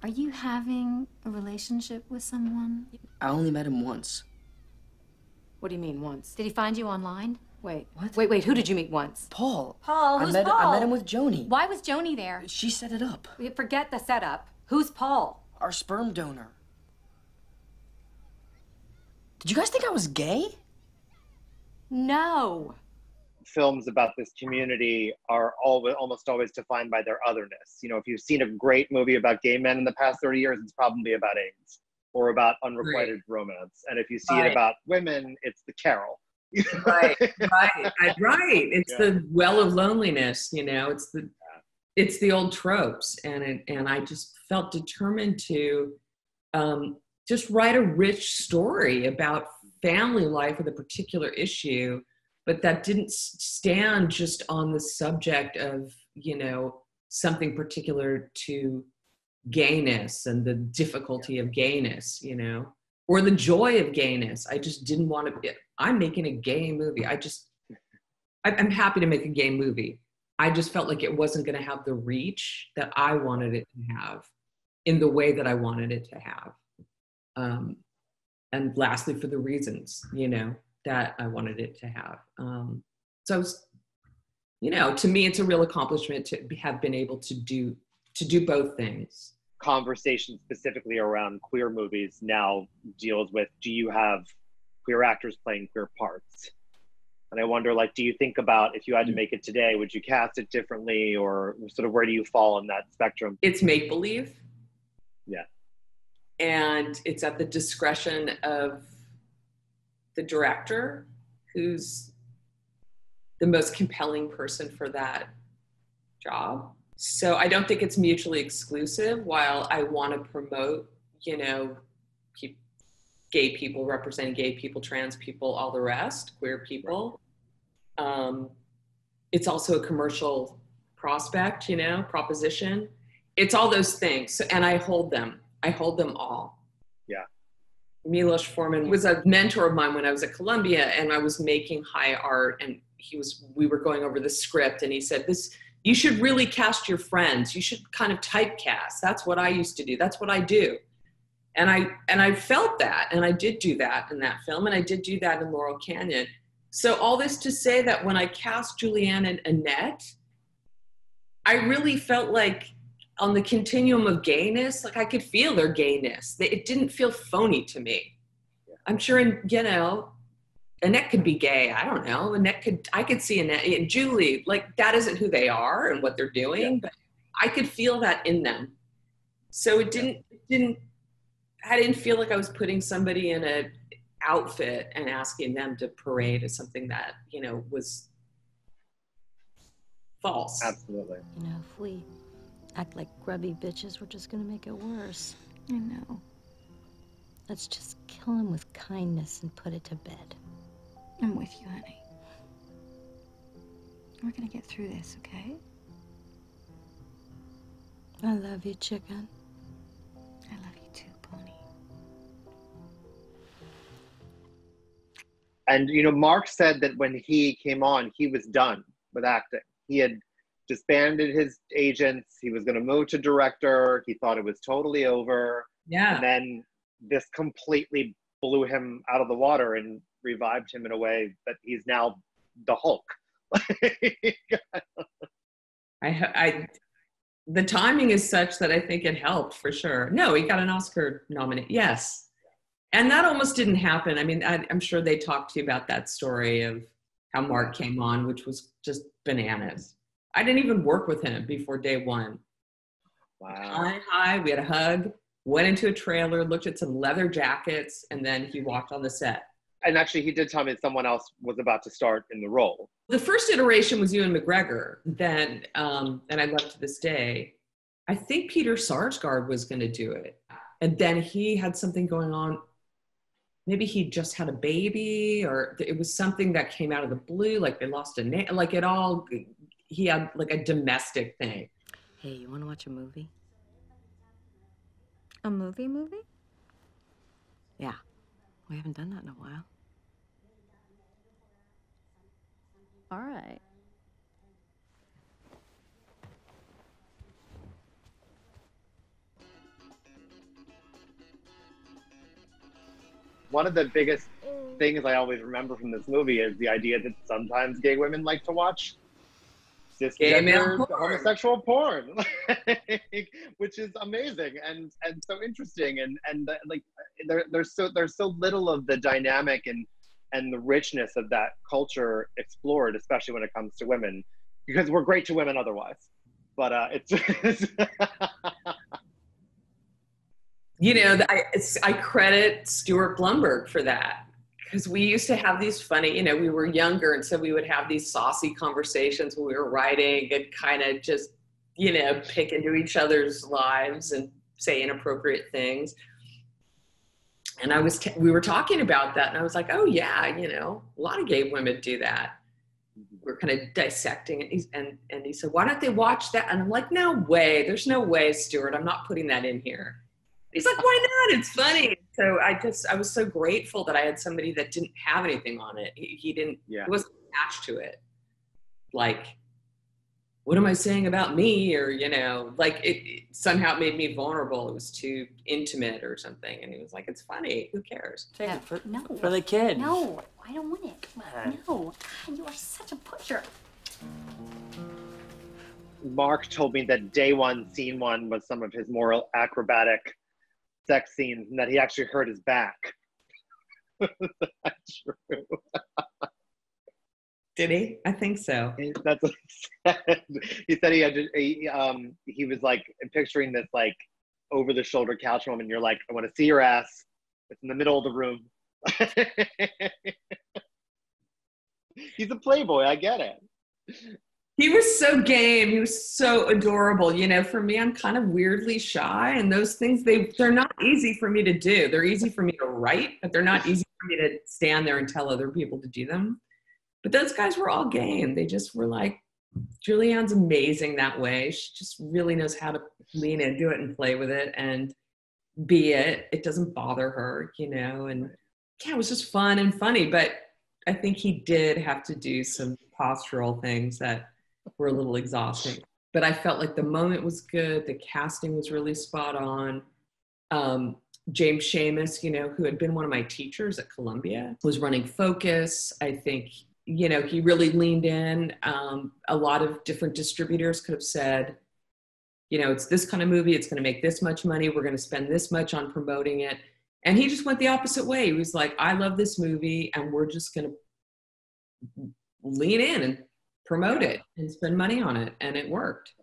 Are you having a relationship with someone? I only met him once. What do you mean, once? Did he find you online? Wait. What? Wait, who did you meet once? Paul. Paul? Who's Paul? I met him with Joni. Why was Joni there? She set it up. Forget the setup. Who's Paul? Our sperm donor. Did you guys think I was gay? No. Films about this community are almost always defined by their otherness. You know, if you've seen a great movie about gay men in the past 30 years, it's probably about AIDS or about unrequited romance. And if you see it about women, it's The Carol. Right. It's the well of loneliness, you know, it's the old tropes. And I just felt determined to just write a rich story about family life with a particular issue, but that didn't stand just on the subject of, you know, something particular to gayness and the difficulty of gayness, you know, or the joy of gayness. I just didn't want to be, I'm making a gay movie. I'm happy to make a gay movie. I just felt like it wasn't going to have the reach that I wanted it to have in the way that I wanted it to have. And lastly, for the reasons, you know, that I wanted it to have. So, you know, to me, it's a real accomplishment to have been able to do both things. Conversation specifically around queer movies now deals with, do you have queer actors playing queer parts? And I wonder, like, do you think about, if you had to make it today, would you cast it differently, or sort of where do you fall on that spectrum? It's make-believe. Yeah. And it's at the discretion of the director, who's the most compelling person for that job. So I don't think it's mutually exclusive. While I want to promote, you know, gay people, representing gay people, trans people, all the rest, queer people. It's also a commercial prospect, you know, proposition. It's all those things. So, and I hold them all. Yeah. Milos Forman was a mentor of mine when I was at Columbia, and I was making high art, and we were going over the script, and he said, you should really cast your friends. You should kind of typecast. That's what I used to do. That's what I do. And I felt that, and I did do that in that film, and I did do that in Laurel Canyon. So all this to say that when I cast Julianne and Annette, I really felt like on the continuum of gayness, like I could feel their gayness. It didn't feel phony to me. I'm sure, you know, Annette could be gay. I don't know. I could see Annette and Julie, like that isn't who they are and what they're doing, but I could feel that in them. So I didn't feel like I was putting somebody in an outfit and asking them to parade as something that, you know, was false. Absolutely. You know, if we act like grubby bitches, we're just gonna make it worse. I know. Let's just kill him with kindness and put it to bed. I'm with you, honey. We're gonna get through this, okay? I love you, chicken. I love you too, Pony. And, you know, Mark said that when he came on, he was done with acting. He had disbanded his agents. He was going to move to director. He thought it was totally over. Yeah. And then this completely blew him out of the water and revived him in a way that he's now the Hulk. The timing is such that I think it helped for sure. No, he got an Oscar nomination. Yes. And that almost didn't happen. I mean, I'm sure they talked to you about that story of how Mark came on, which was just bananas. I didn't even work with him before day one. Wow. Hi, we had a hug, went into a trailer, looked at some leather jackets, and then he walked on the set. And actually, he did tell me that someone else was about to start in the role. The first iteration was Ewan McGregor. Then, and I love to this day, I think Peter Sarsgaard was going to do it. And then he had something going on. Maybe he just had a baby, or it was something that came out of the blue, like they lost a name, like he had like a domestic thing. Hey, you want to watch a movie? A movie? Yeah. We haven't done that in a while. All right. one of the biggest things I always remember from this movie is the idea that sometimes gay women like to watch Gay male cisgender porn. homosexual porn, which is amazing and so interesting and like there's so little of the dynamic and the richness of that culture explored, especially when it comes to women, because we're great to women otherwise. But it's You know, I credit Stuart Blumberg for that, because we used to have these funny, you know, we were younger, and so we would have these saucy conversations when we were writing and kind of just, you know, pick into each other's lives and say inappropriate things. And we were talking about that, and I was like, oh yeah, you know, a lot of gay women do that. We're kind of dissecting it, and he said, why don't they watch that? And I'm like, no way, there's no way, Stuart, I'm not putting that in here. He's like, why not? It's funny. So I was so grateful that I had somebody that didn't have anything on it. He wasn't attached to it. Like, what am I saying about me? Or, you know, like it somehow made me vulnerable. It was too intimate or something. And he was like, it's funny. Who cares? Save it for, No. for the kid. No, I don't want it. on. No. God, you are such a pusher. Mark told me that day one, scene one was some of his more acrobatic sex scenes, and that he actually hurt his back. That's true. Did he? I think so. That's what he said. He said he had to, he was like picturing this like over the shoulder couch moment. You're like, I want to see your ass. It's in the middle of the room. He's a playboy. I get it. He was so game. He was so adorable. You know, for me, I'm kind of weirdly shy, and those things, they're not easy for me to do. They're easy for me to write, but they're not easy for me to stand there and tell other people to do them. But those guys were all game. They just were like, Julianne's amazing that way. She just really knows how to lean into it and play with it and be it. It doesn't bother her, you know, and yeah, it was just fun and funny. But I think he did have to do some postural things that were a little exhausting. But I felt like the moment was good. The casting was really spot on. James Seamus, you know, who had been one of my teachers at Columbia, was running Focus. I think, you know, he really leaned in. A lot of different distributors could have said, you know, it's this kind of movie. It's going to make this much money. We're going to spend this much on promoting it. And he just went the opposite way. He was like, I love this movie, and we're just going to lean in and promote it and spend money on it. And it worked.